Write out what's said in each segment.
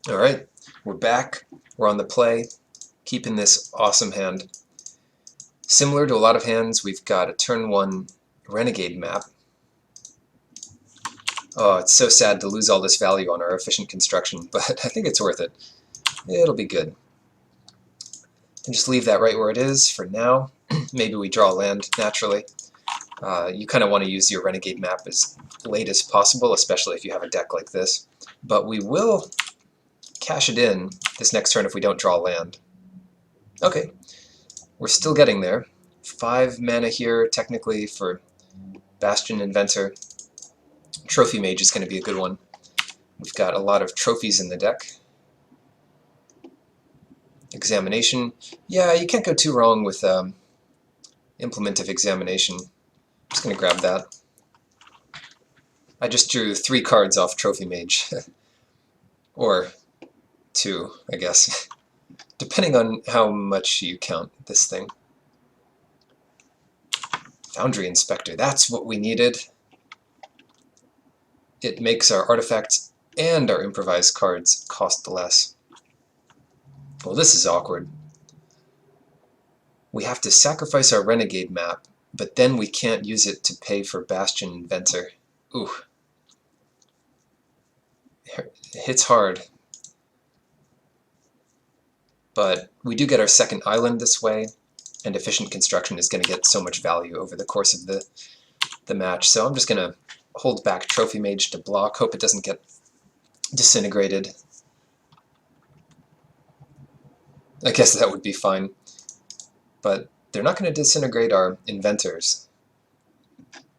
Alright, we're back. We're on the play, keeping this awesome hand. Similar to a lot of hands, we've got a turn 1 Renegade map. Oh, it's so sad to lose all this value on our efficient construction, but I think it's worth it. It'll be good. And just leave that right where it is for now. Maybe we draw land naturally. You kind of want to use your Renegade map as late as possible, especially if you have a deck like this. But we will cash it in this next turn if we don't draw land. Okay, we're still getting there. 5 mana here, technically, for Bastion Inventor. Trophy Mage is going to be a good one. We've got a lot of trophies in the deck. Examination. Yeah, you can't go too wrong with Implement of Examination. I'm just going to grab that. I just drew 3 cards off Trophy Mage. Or 2, I guess. Depending on how much you count this thing. Foundry Inspector, that's what we needed. It makes our artifacts and our improvised cards cost less. Well, this is awkward. We have to sacrifice our Renegade map, but then we can't use it to pay for Bastion Inventor. Ooh. It hits hard. But we do get our second island this way, and efficient construction is going to get so much value over the course of the match. So I'm just going to hold back Trophy Mage to block, hope it doesn't get disintegrated. I guess that would be fine. But they're not going to disintegrate our inventors.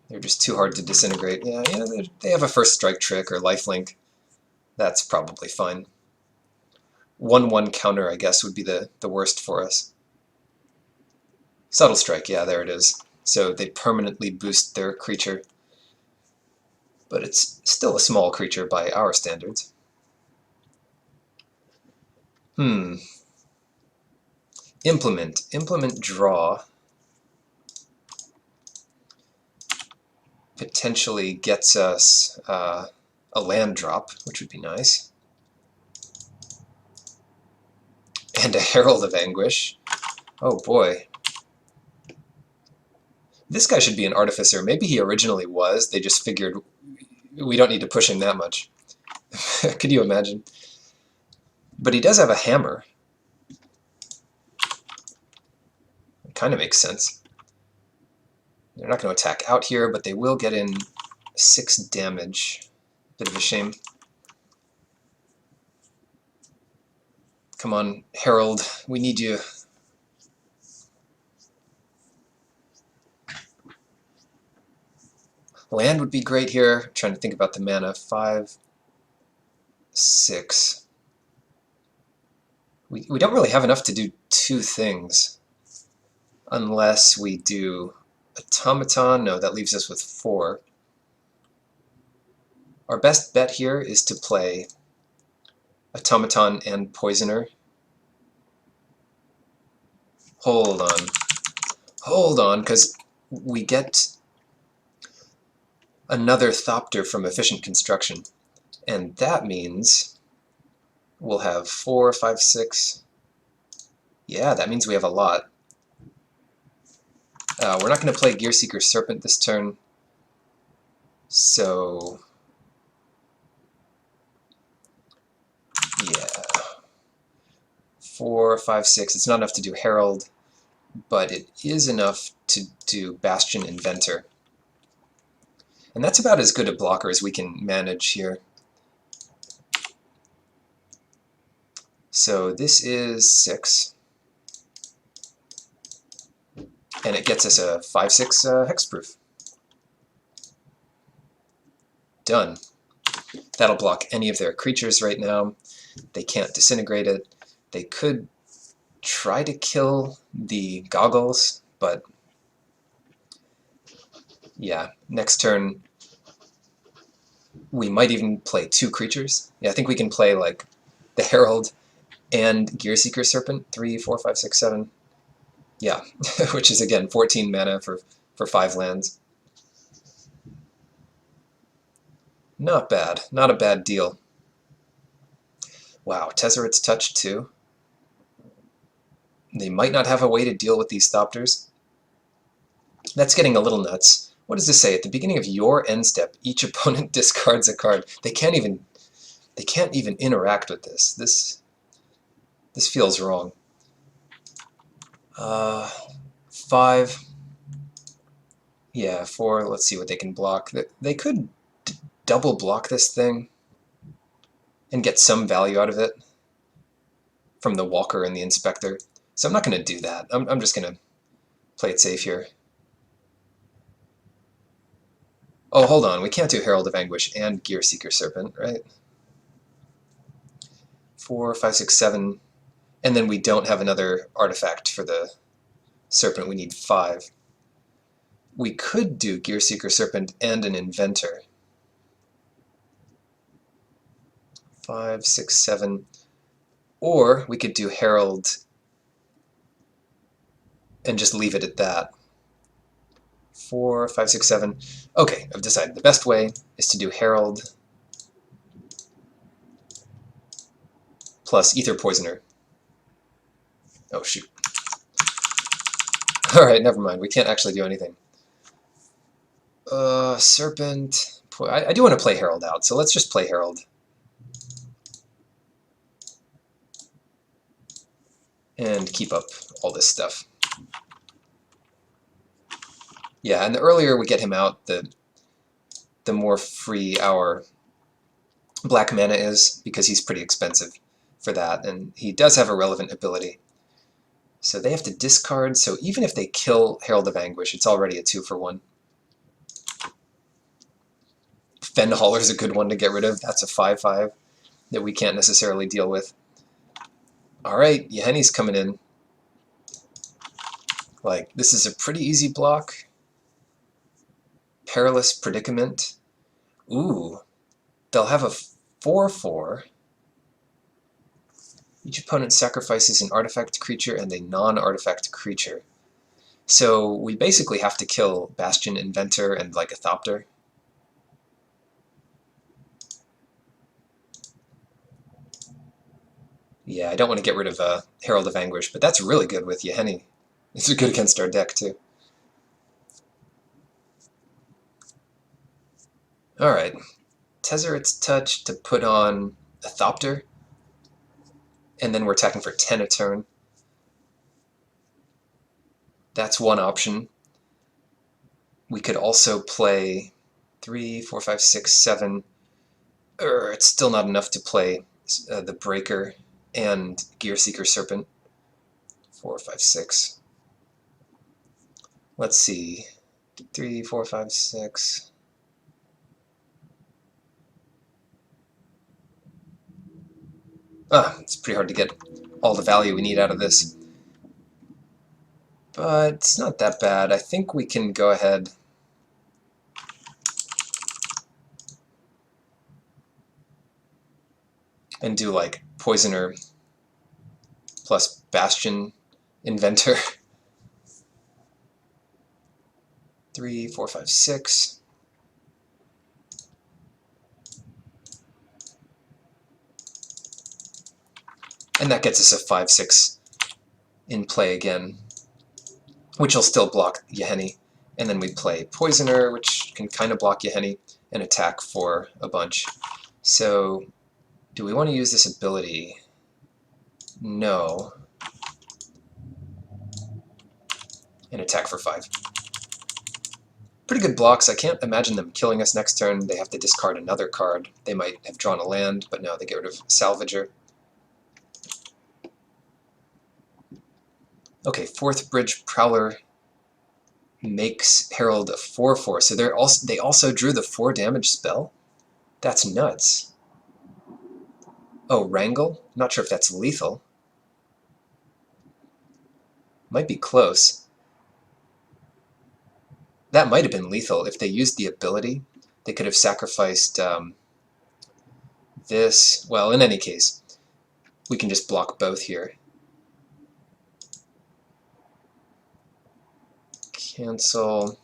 They're just too hard to disintegrate. Yeah, they have a first strike trick or lifelink. That's probably fine. 1/1 counter, I guess, would be the worst for us. Subtle Strike, yeah, there it is. So they permanently boost their creature. But it's still a small creature by our standards. Implement. Implement draw. Potentially gets us a land drop, which would be nice. And a Herald of Anguish. Oh boy. This guy should be an Artificer. Maybe he originally was. They just figured we don't need to push him that much. Could you imagine? But he does have a hammer. It kind of makes sense. They're not going to attack out here, but they will get in 6 damage. Bit of a shame. Come on, Herald, we need you. Land would be great here. I'm trying to think about the mana. 5, 6. We don't really have enough to do 2 things. Unless we do Automaton. No, that leaves us with 4. Our best bet here is to play Automaton and Poisoner. Hold on. Hold on, because we get another Thopter from efficient construction. And that means we'll have 4, 5, 6. Yeah, that means we have a lot. We're not going to play Gearseeker Serpent this turn. So yeah. 4, 5, 6. It's not enough to do Herald, but it is enough to do Bastion Inventor. And that's about as good a blocker as we can manage here. So this is 6. And it gets us a 5/6 hexproof. Done. That'll block any of their creatures right now. They can't disintegrate it. They could try to kill the goggles, but yeah, next turn we might even play 2 creatures. Yeah, I think we can play like the Herald and Gearseeker Serpent. 3, 4, 5, 6, 7. Yeah, which is again 14 mana for 5 lands. Not bad. Not a bad deal. Wow, Tezzeret's Touch too. They might not have a way to deal with these Thopters. That's getting a little nuts. What does this say? At the beginning of your end step, each opponent discards a card. They can't even interact with this. This feels wrong. 5. Yeah, 4. Let's see what they can block. They could double block this thing and get some value out of it from the Walker and the Inspector. So I'm not going to do that. I'm just going to play it safe here. Oh, hold on. We can't do Herald of Anguish and Gearseeker Serpent, right? 4, 5, 6, 7. And then we don't have another artifact for the Serpent. We need 5. We could do Gearseeker Serpent and an Inventor. 5, 6, 7. Or we could do Herald and just leave it at that. 4, 5, 6, 7. Okay, I've decided the best way is to do Herald plus Aether Poisoner. Oh, shoot. Alright, never mind. We can't actually do anything. Serpent. I do want to play Herald out, so let's just play Herald. And keep up all this stuff. Yeah, and the earlier we get him out, the more free our black mana is, because he's pretty expensive for that, and he does have a relevant ability. So they have to discard, so even if they kill Herald of Anguish, it's already a 2-for-1. Fenhaller's a good one to get rid of. That's a 5/5 that we can't necessarily deal with. Alright, Yahenni's coming in. Like, this is a pretty easy block. Perilous Predicament. Ooh, they'll have a 4/4. Each opponent sacrifices an artifact creature and a non-artifact creature. So we basically have to kill Bastion, Inventor, and like a Thopter. Yeah, I don't want to get rid of Herald of Anguish, but that's really good with Yahenni. It's good against our deck, too. Alright. Tezzeret's Touch to put on a Thopter, and then we're attacking for 10 a turn. That's one option. We could also play 3, 4, 5, 6, 7. It's still not enough to play the Breaker and Gearseeker Serpent. 4, 5, 6. Let's see. 3, 4, 5, 6. It's pretty hard to get all the value we need out of this. But it's not that bad. I think we can go ahead and do like Poisoner plus Bastion Inventor. 3, 4, 5, 6. And that gets us a 5/6 in play again, which will still block Yahenni. And then we play Poisoner, which can kind of block Yahenni, and attack for a bunch. So, do we want to use this ability? No. And attack for 5. Pretty good blocks. I can't imagine them killing us next turn. They have to discard another card. They might have drawn a land, but no, they get rid of Salvager. Okay, 4th Bridge Prowler makes Herald a 4/4, so they also drew the 4 damage spell? That's nuts. Oh, Wrangle? Not sure if that's lethal. Might be close. That might have been lethal. If they used the ability, they could have sacrificed this. Well, in any case, we can just block both here. Cancel.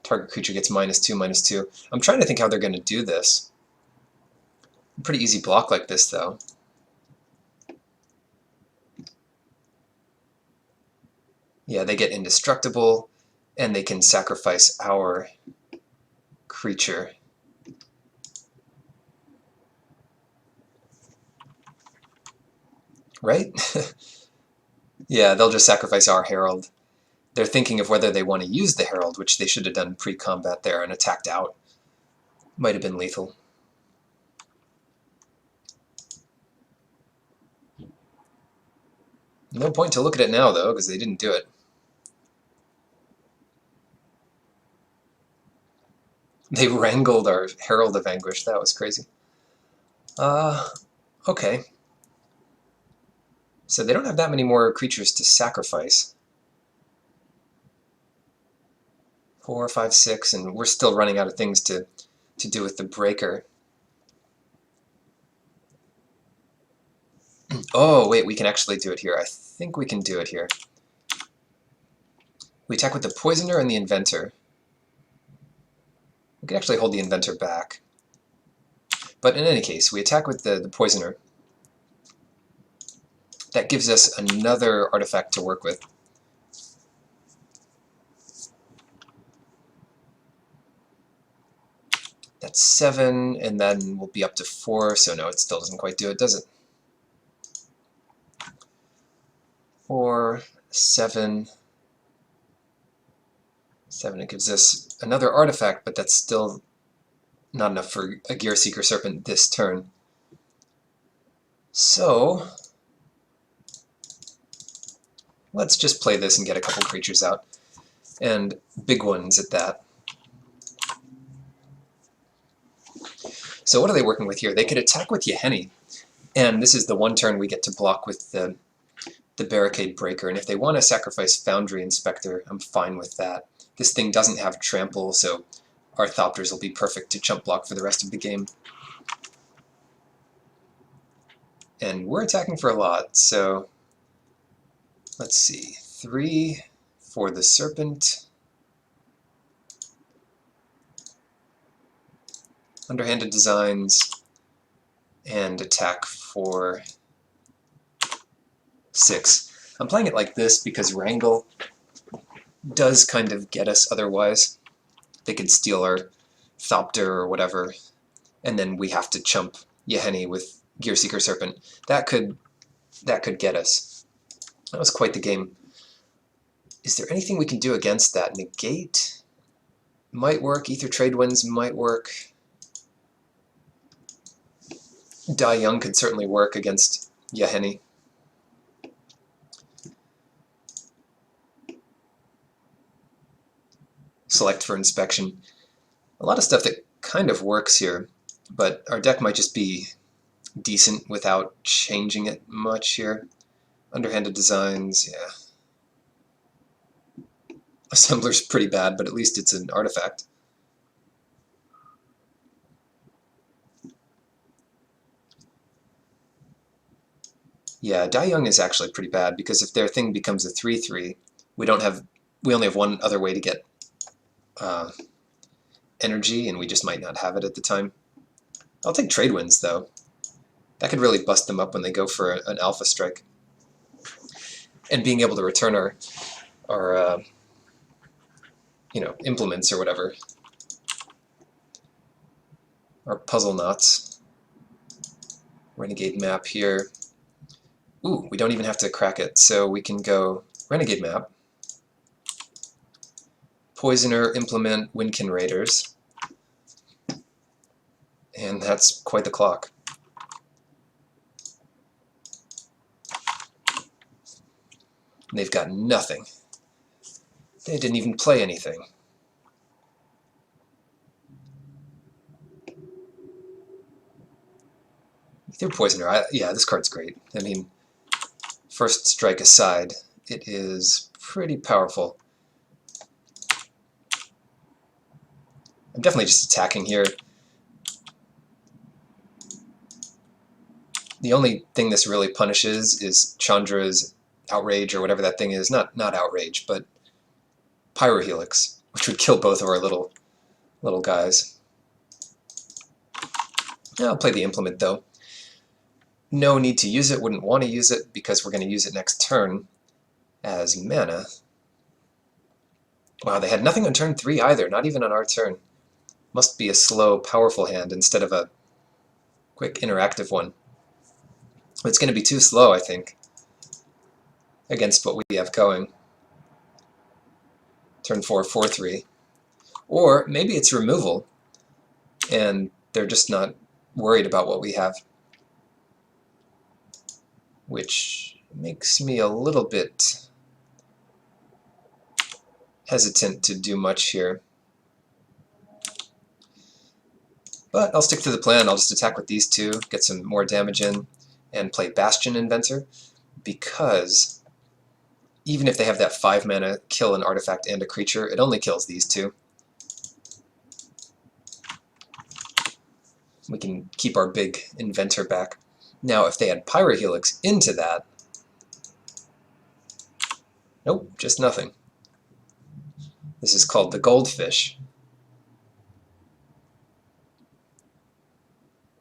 Target creature gets -2/-2. I'm trying to think how they're going to do this. Pretty easy block like this, though. Yeah, they get indestructible, and they can sacrifice our creature. Right? Yeah, they'll just sacrifice our Herald. They're thinking of whether they want to use the Herald, which they should have done pre-combat there and attacked out. Might have been lethal. No point to look at it now, though, because they didn't do it. They wrangled our Herald of Anguish. That was crazy. Okay. So they don't have that many more creatures to sacrifice. 4, 5, 6, and we're still running out of things to do with the Breaker. Oh, wait, we can actually do it here. I think we can do it here. We attack with the Poisoner and the Inventor. We can actually hold the Inventor back. But in any case, we attack with the Poisoner. That gives us another artifact to work with. That's 7, and then we'll be up to 4, so no, it still doesn't quite do it, does it? 4, 7. 7, it gives us another artifact, but that's still not enough for a Gear Seeker Serpent this turn. So, let's just play this and get a couple creatures out. And big ones at that. So what are they working with here? They could attack with Yahenni, and this is the one turn we get to block with the Barricade Breaker, and if they want to sacrifice Foundry Inspector, I'm fine with that. This thing doesn't have trample, so our Thopters will be perfect to chump block for the rest of the game. And we're attacking for a lot, so let's see. 3 for the Serpent. Underhanded Designs, and attack for 6. I'm playing it like this because Wrangle does kind of get us otherwise. They could steal our Thopter or whatever, and then we have to chump Yahenni with Gear Seeker Serpent. That could get us. That was quite the game. Is there anything we can do against that? Negate might work. Aether Tradewinds might work. Die Young could certainly work against Yahenni. Select for inspection. A lot of stuff that kind of works here, but our deck might just be decent without changing it much here. Underhanded Designs, yeah. Assembler's pretty bad, but at least it's an artifact. Yeah, Die Young is actually pretty bad, because if their thing becomes a 3/3, we only have one other way to get energy, and we just might not have it at the time. I'll take Tradewinds, though. That could really bust them up when they go for an Alpha Strike. And being able to return our implements or whatever. Our puzzle knots. Renegade Map here. Ooh, we don't even have to crack it, so we can go Renegade Map, Poisoner, Implement, Windkin Raiders, and that's quite the clock. They've got nothing. They didn't even play anything. Aether Poisoner, yeah, this card's great. I mean, First Strike aside, it is pretty powerful. I'm definitely just attacking here. The only thing this really punishes is Chandra's Outrage, or whatever that thing is. Not Outrage, but Pyrohelix, which would kill both of our little guys. I'll play the Implement though. No need to use it, wouldn't want to use it because we're going to use it next turn as mana. Wow, they had nothing on turn 3 either, not even on our turn. Must be a slow, powerful hand instead of a quick, interactive one. It's going to be too slow, I think, against what we have going. Turn 4, 4-3. Or maybe it's removal, and they're just not worried about what we have. Which makes me a little bit hesitant to do much here. But I'll stick to the plan. I'll just attack with these two, get some more damage in, and play Bastion Inventor, because even if they have that 5 mana kill an artifact and a creature, it only kills these two. We can keep our big Inventor back. Now, if they add Pyrohelix into that, nope, just nothing. This is called the Goldfish.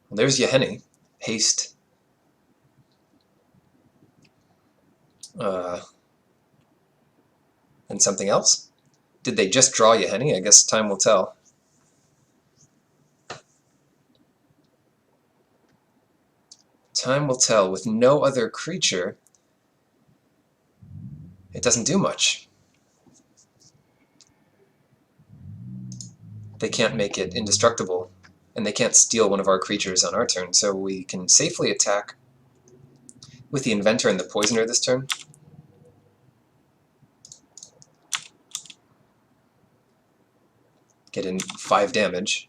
Well, there's Yahenni. Haste. And something else? Did they just draw Yahenni? I guess time will tell. Time will tell. With no other creature, it doesn't do much. They can't make it indestructible, and they can't steal one of our creatures on our turn, so we can safely attack with the Inventor and the Poisoner this turn. Get in 5 damage.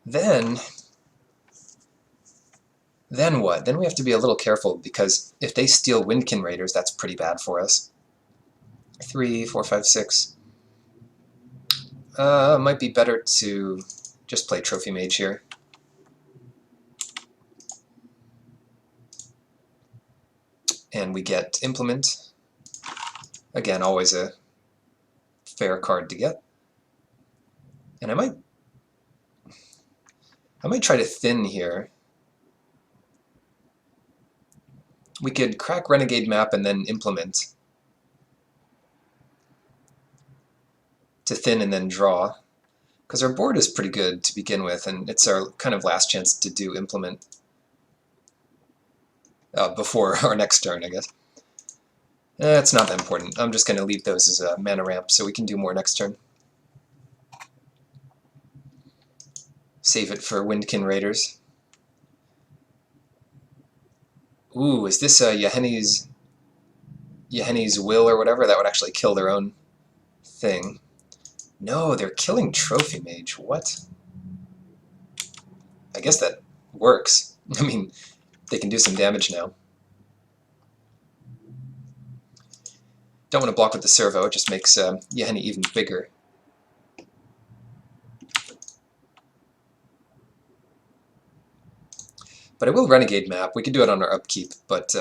Then what? Then we have to be a little careful, because if they steal Windkin Raiders, that's pretty bad for us. 3, 4, 5, 6. Might be better to just play Trophy Mage here. And we get Implement. Again, always a fair card to get. And I might try to thin here. We could crack Renegade Map and then Implement to thin and then draw, because our board is pretty good to begin with, and it's our kind of last chance to do Implement before our next turn, I guess. It's not that important. I'm just going to leave those as a mana ramp so we can do more next turn. Save it for Windkin Raiders. Ooh, is this Yahenni's Will or whatever? That would actually kill their own thing. No, they're killing Trophy Mage. What? I guess that works. I mean, they can do some damage now. Don't want to block with the Servo, it just makes Yahenni even bigger. But I will Renegade Map. We could do it on our upkeep, but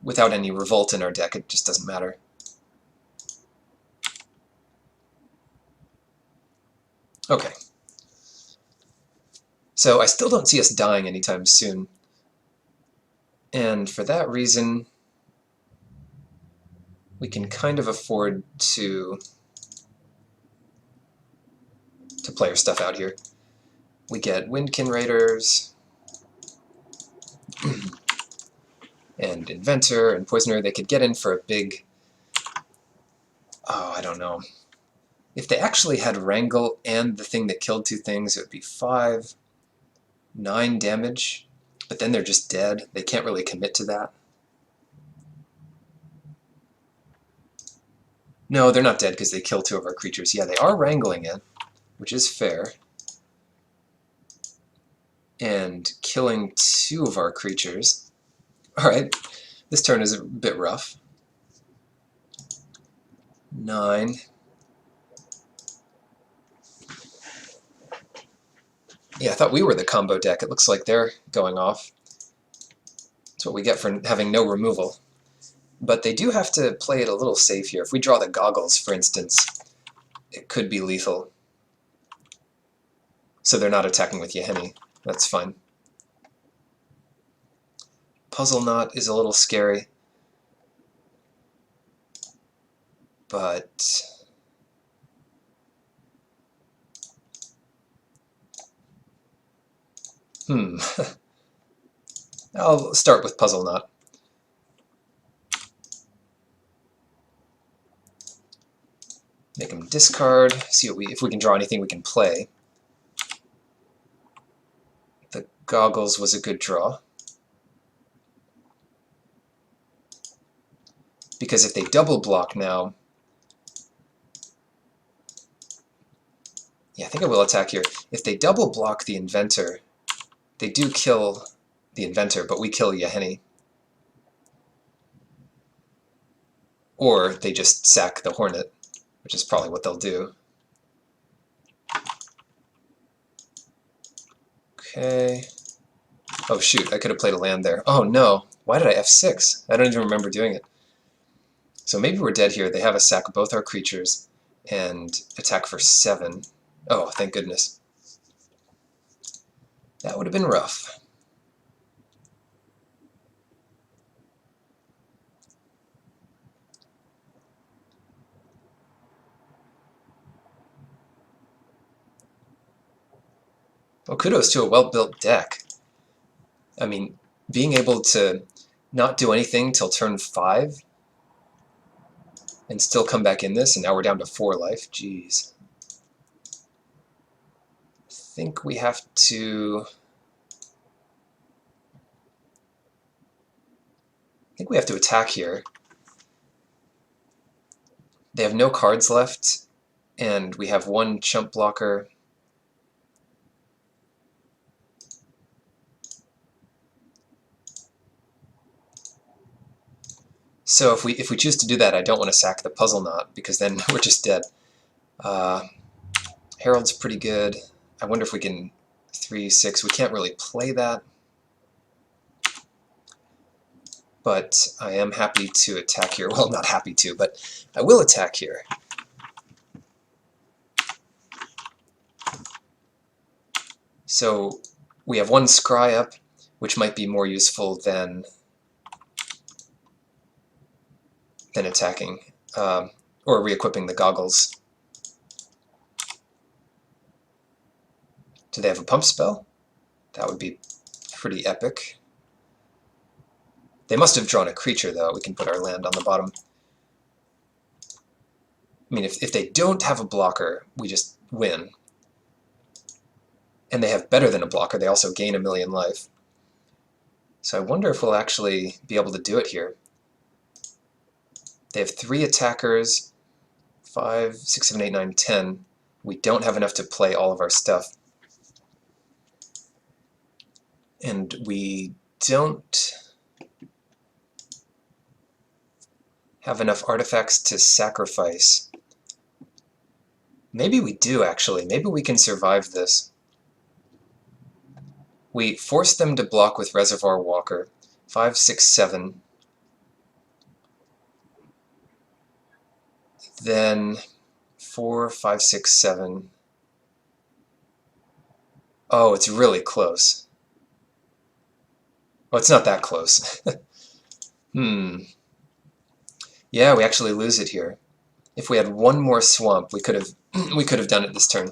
without any Revolt in our deck, it just doesn't matter. Okay. So I still don't see us dying anytime soon. And for that reason, we can kind of afford to play our stuff out here. We get Windkin Raiders, and Inventor, and Poisoner. They could get in for a big... Oh, I don't know. If they actually had Wrangle and the thing that killed 2 things, it would be 5, 9 damage. But then they're just dead. They can't really commit to that. No, they're not dead because they kill 2 of our creatures. Yeah, they are wrangling it, which is fair. And killing 2 of our creatures. Alright, this turn is a bit rough. 9. Yeah, I thought we were the combo deck. It looks like they're going off. That's what we get for having no removal. But they do have to play it a little safe here. If we draw the goggles, for instance, it could be lethal. So they're not attacking with Yeheni. That's fine. Puzzle Knot is a little scary. But I'll start with Puzzle Knot. Make them discard, see what if we can draw anything we can play. The goggles was a good draw. Because if they double block now, yeah, I think I will attack here. If they double block the Inventor, they do kill the Inventor, but we kill Yeheni. Or they just sack the Hornet, which is probably what they'll do. Okay. Oh shoot, I could have played a land there. Oh no, why did I F6? I don't even remember doing it. So maybe we're dead here. They have us sack both our creatures and attack for 7. Oh, thank goodness. That would have been rough. Well, kudos to a well-built deck. I mean, being able to not do anything till turn 5 and still come back in this, and now we're down to 4 life. Jeez. I think we have to... attack here. They have no cards left, and we have 1 chump blocker. So if we choose to do that, I don't want to sack the Puzzle Knot, because then we're just dead. Herald's pretty good. I wonder if we can 3/6. We can't really play that. But I am happy to attack here. Well, not happy to, but I will attack here. So we have 1 scry up, which might be more useful than attacking, or re-equipping the goggles. Do they have a pump spell? That would be pretty epic. They must have drawn a creature, though. We can put our land on the bottom. I mean, if they don't have a blocker, we just win. And they have better than a blocker. They also gain 1,000,000 life. So I wonder if we'll actually be able to do it here. They have 3 attackers, 5, 6, 7, 8, 9, 10. We don't have enough to play all of our stuff. And we don't have enough artifacts to sacrifice. Maybe we do, actually. Maybe we can survive this. We force them to block with Reservoir Walker. 5, 6, 7. Then 4, 5, 6, 7. Oh, it's really close. Oh, it's not that close. Yeah, we actually lose it here. If we had 1 more swamp, we could have done it this turn.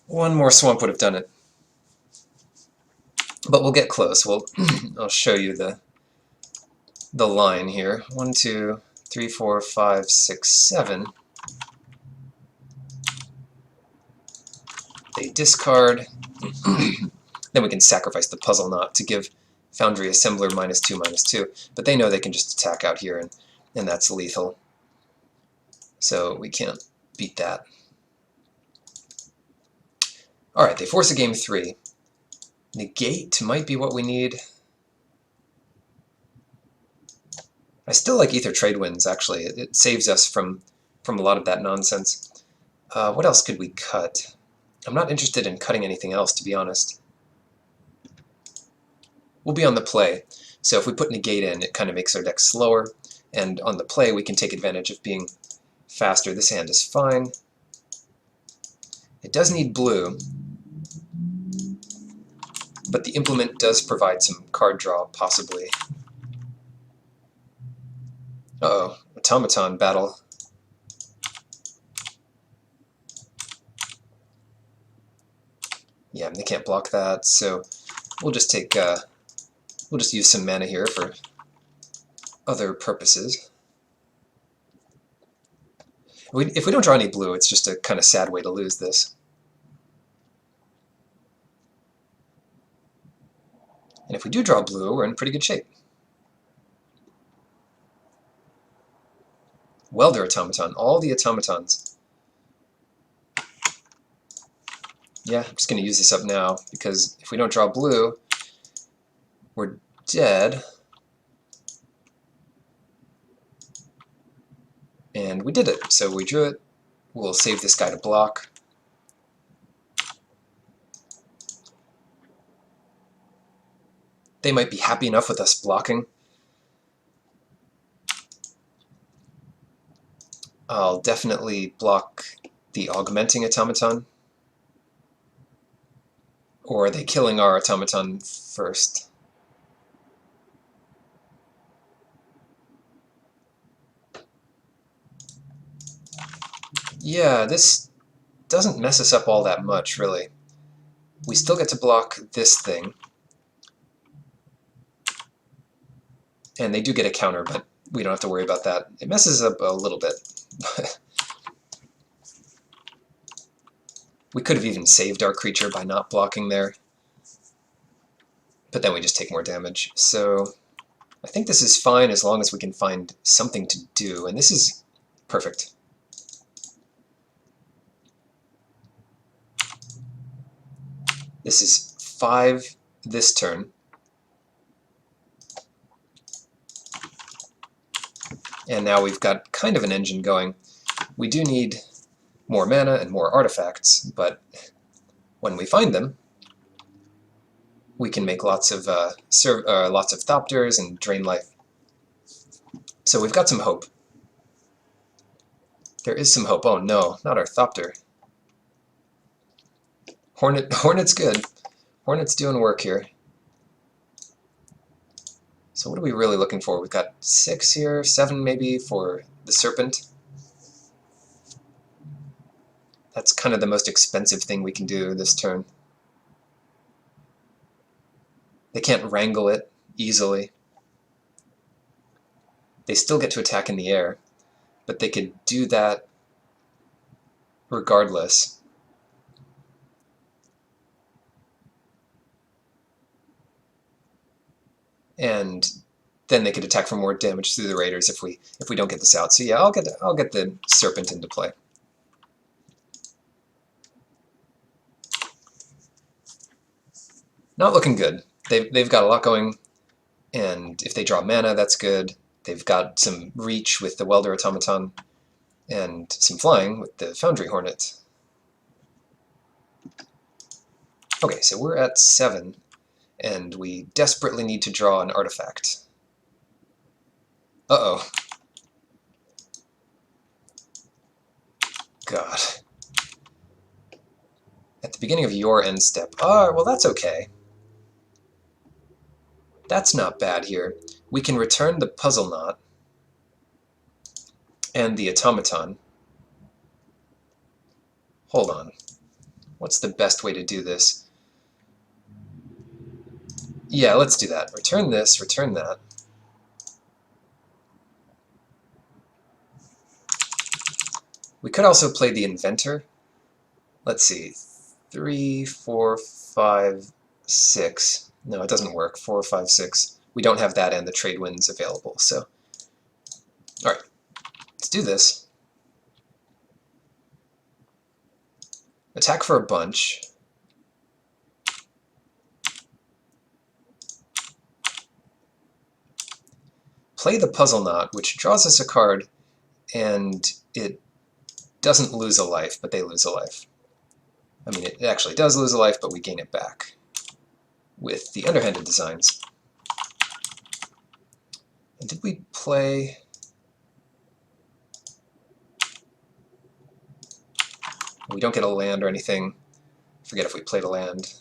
One more swamp would have done it. But we'll get close. I'll show you the line here. 1, 2, 3, 4, 5, 6, 7. They discard. Then we can sacrifice the Puzzle Knot to give Foundry Assembler -2, -2. But they know they can just attack out here, and that's lethal. So we can't beat that. Alright, they force a game 3. Negate might be what we need. I still like Aether Tradewinds, actually. It saves us from a lot of that nonsense. What else could we cut? I'm not interested in cutting anything else, to be honest. We'll be on the play, so if we put negate in, it kind of makes our deck slower, and on the play we can take advantage of being faster. This hand is fine. It does need blue, but the implement does provide some card draw, possibly. Uh-oh, automaton battle. Yeah, they can't block that, so we'll just take, we'll just use some mana here for other purposes. If we don't draw any blue, it's just a kind of sad way to lose this. And if we do draw blue, we're in pretty good shape. Welder automaton, all the automatons. Yeah, I'm just going to use this up now, because if we don't draw blue, we're dead. And we did it, so we drew it. We'll save this guy to block. They might be happy enough with us blocking. I'll definitely block the augmenting automaton. Or are they killing our automaton first? Yeah, this doesn't mess us up all that much, really. We still get to block this thing. And they do get a counter, but we don't have to worry about that. It messes up a little bit. We could have even saved our creature by not blocking there. But then we just take more damage. So I think this is fine as long as we can find something to do. And this is perfect. This is 5 this turn. And now we've got kind of an engine going. We do need more mana and more artifacts, but when we find them, we can make lots of Thopters and drain life. So we've got some hope. There is some hope. Oh no, not our Thopter. Hornet's good. Hornet's doing work here. So what are we really looking for? We've got 6 here, 7 maybe for the Serpent. That's kind of the most expensive thing we can do this turn. They can't wrangle it easily. They still get to attack in the air, but they could do that regardless. And then they could attack for more damage through the Raiders if we don't get this out. So yeah, I'll get the Serpent into play. Not looking good. They've got a lot going, and if they draw mana, that's good. They've got some reach with the Welder Automaton, and some flying with the Foundry Hornet. Okay, so we're at 7, and we desperately need to draw an artifact. Uh-oh. God. At the beginning of your end step. Ah, well that's okay. That's not bad here. We can return the Puzzle Knot and the Automaton. Hold on. What's the best way to do this? Yeah, let's do that. Return this, return that. We could also play the Inventor. Let's see. 3, 4, 5, 6. No, it doesn't work. 4, 5, 6. We don't have that and the trade winds available, so. Alright, let's do this. Attack for a bunch. Play the Puzzle Knot, which draws us a card, and it doesn't lose a life, but they lose a life. I mean, it actually does lose a life, but we gain it back with the underhanded designs. And did we play... We don't get a land or anything. Forget if we played a land.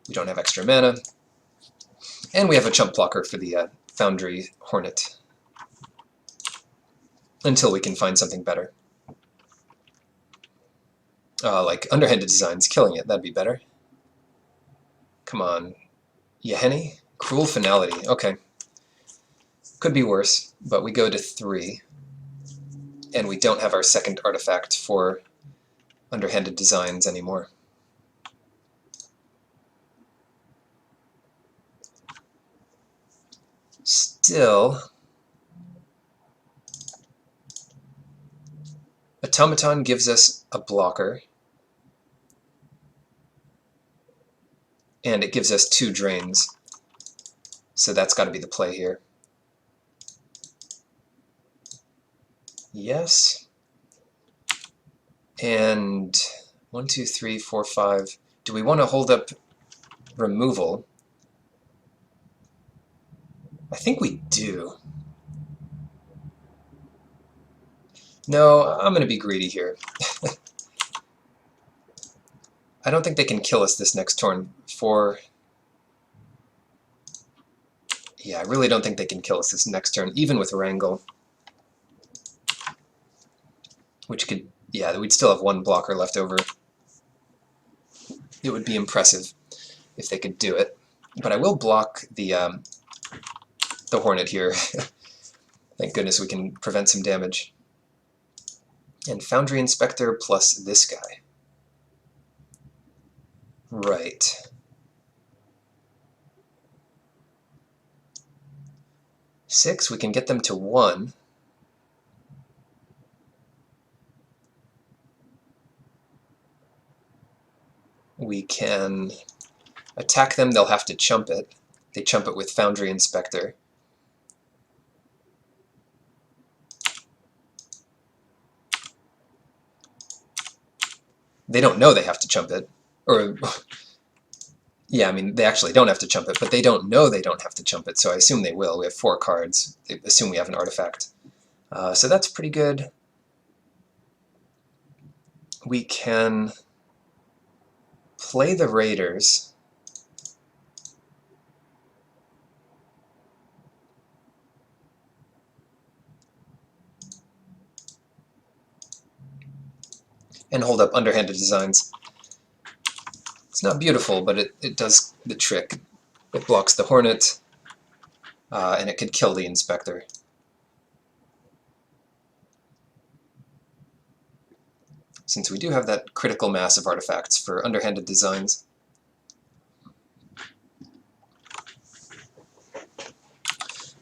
We don't have extra mana. And we have a chump blocker for the Foundry Hornet. Until we can find something better. Like underhanded designs, killing it, that'd be better. Come on. Yeheni? Cruel Finality, okay. Could be worse, but we go to 3. And we don't have our second artifact for underhanded designs anymore. Still, Automaton gives us a blocker, and it gives us 2 drains, so that's got to be the play here. Yes, and 1, 2, 3, 4, 5. Do we want to hold up removal? I think we do. No, I'm going to be greedy here. I don't think they can kill us this next turn for... Yeah, I really don't think they can kill us this next turn, even with Wrangle. Which could... Yeah, we'd still have 1 blocker left over. It would be impressive if they could do it. But I will block the Hornet here. Thank goodness we can prevent some damage. And Foundry Inspector plus this guy. Right. Six, we can get them to 1. We can attack them, they'll have to chump it. They chump it with Foundry Inspector. They don't know they have to chump it. Or, yeah, I mean, they actually don't have to chump it, but they don't know they don't have to chump it, so I assume they will. We have 4 cards. They assume we have an artifact. So that's pretty good. We can play the Raiders. And hold up underhanded designs. It's not beautiful, but it does the trick. It blocks the Hornet, and it could kill the Inspector. Since we do have that critical mass of artifacts for underhanded designs.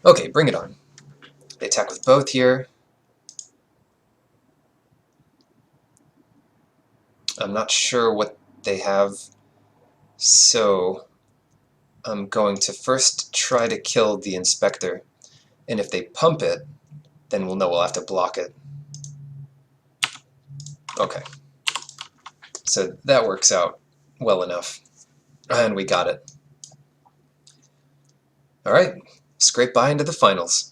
Okay, bring it on. They attack with both here. I'm not sure what they have, so I'm going to first try to kill the Inspector, and if they pump it, then we'll know we'll have to block it. Okay, so that works out well enough, and we got it. Alright, scrape by into the finals.